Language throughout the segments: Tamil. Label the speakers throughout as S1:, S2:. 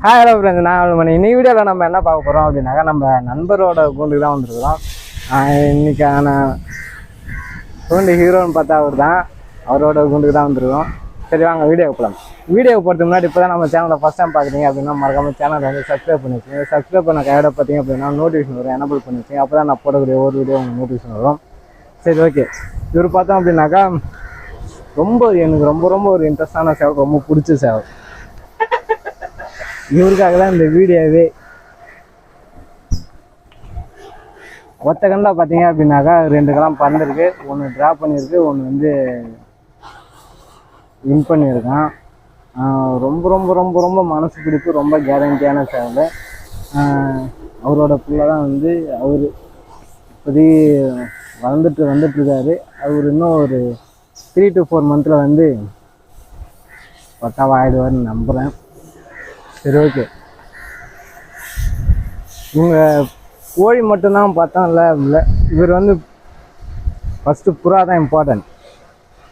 S1: ஹாய் ஹலோ ஃப்ரெண்ட்ஸ், நான் மணி இன்னைக்கு வீடியோவில் நம்ம என்ன பார்க்க போகிறோம் அப்படின்னாக்கா நம்ம நண்பரோட கூண்டுக்கு தான் வந்துருக்குறோம். இன்னைக்கான கூண்டு ஹீரோன்னு பார்த்தா அவர் தான், அவரோட கூண்டுக்கு தான் வந்துருக்கோம். சரி வாங்க வீடியோ போகலாம். வீடியோ போகிறதுக்கு முன்னாடி இப்போ தான் நம்ம சேனலை ஃபஸ்ட் டைம் பார்க்குறீங்க அப்படின்னா மறக்காம சேனலை வந்து சப்ஸ்கிரைப் பண்ணி வச்சுங்க. சப்ஸ்கிரைப் பண்ண கையோட பார்த்தீங்க அப்படின்னா நோட்டிஃபிகேஷன் வரும், எனபிள் பண்ணி வச்சுங்க. அப்போ தான் நான் போடக்கூடிய ஒரு வீடியோ உங்களுக்கு நோட்டிஃபிகேஷன் வரும். சரி ஓகே, இவர் பார்த்தோம் அப்படின்னாக்கா எனக்கு ரொம்ப ஒரு இன்ட்ரெஸ்டான சேவல், ரொம்ப பிடிச்ச சேவல். இவருக்காக தான் இந்த வீடியோவே. ஒத்த கண்டா பார்த்தீங்க அப்படின்னாக்கா 2 கிராம் பறந்துருக்கு, ஒன்று ட்ராப் பண்ணியிருக்கு, ஒன்று வந்து வின் பண்ணியிருக்கான். ரொம்ப மனசு பிடிப்பு, ரொம்ப கேரண்டியான சேவல். அவரோட பிள்ளை தான் வந்து அவர் இப்போதி வந்துட்டுருக்காரு. அவர் இன்னும் ஒரு 3 to 4 மந்தில் வந்து பக்காவாக ஆகிடுவார்னு நம்புகிறேன். சரி ஓகே, இவங்க கோழி மட்டும்தான் பார்த்தோம்ல, இல்லை இவர் வந்து ஃபஸ்ட்டு புறா தான் இம்பார்ட்டன்ட்,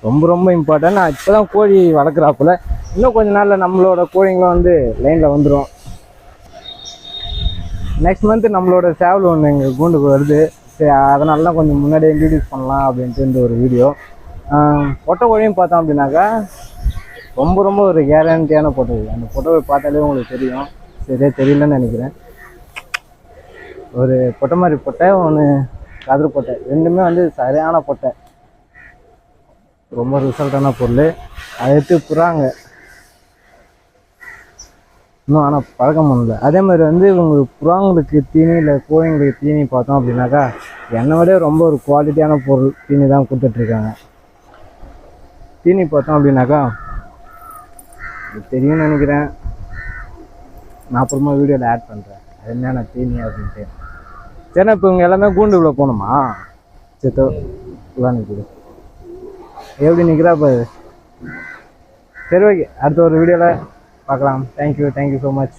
S1: ரொம்ப இம்பார்ட்டன்ட். நான் இப்போ தான் கோழி வளர்க்குறாப்புல, இன்னும் கொஞ்சம் நாளில் நம்மளோட கோழிங்களும் வந்து லைனில் வந்துடும். நெக்ஸ்ட் மந்த்து நம்மளோட சேவல் ஒன்று எங்கள் கூண்டுக்கு வருது. சரி, அதனால தான் கொஞ்சம் முன்னாடியே இன்ட்ரடியூஸ் பண்ணலாம் அப்படின்ட்டு இந்த ஒரு வீடியோ. பொட்டை கோழியும் பார்த்தோம் அப்படின்னாக்கா ரொம்ப ஒரு கேரண்டியான பொட்டை. அந்த பொட்டை பார்த்தாலே உங்களுக்கு தெரியும். சரியா தெரியலன்னு நினைக்கிறேன். ஒரு பொட்டை மாதிரி பொட்டை, ஒன்று கதிர் பொட்டை, ரெண்டுமே வந்து சரியான பொட்டை, ரொம்ப ரிசல்ட்டான பொருள். அதை எடுத்து புறாங்க இன்னும், ஆனால் பழக்கம் பண்ணல. அதே மாதிரி வந்து உங்களுக்கு புறாங்களுக்கு தீனி இல்லை கோழிங்களுக்கு தீனி பார்த்தோம் அப்படின்னாக்கா என்னை விட ரொம்ப ஒரு குவாலிட்டியான பொருள் தீனி தான் கொடுத்துட்ருக்காங்க. தீனி பார்த்தோம் அப்படின்னாக்கா தெரியும்னு நினைக்கிறேன், நான் அப்புறமா வீடியோவில் ஆட் பண்ணுறேன் அது என்னென்ன தீனி அப்படின்ட்டு. சரி, இப்போ இவங்க எல்லாமே கூண்டுக்குள்ளே போகணுமா? சேத்தோ இதான் நிற்குது, எப்படி நிற்கிறாப்ப. சரி ஓகே, அடுத்த ஒரு வீடியோவில் பார்க்கலாம். Thank you so much.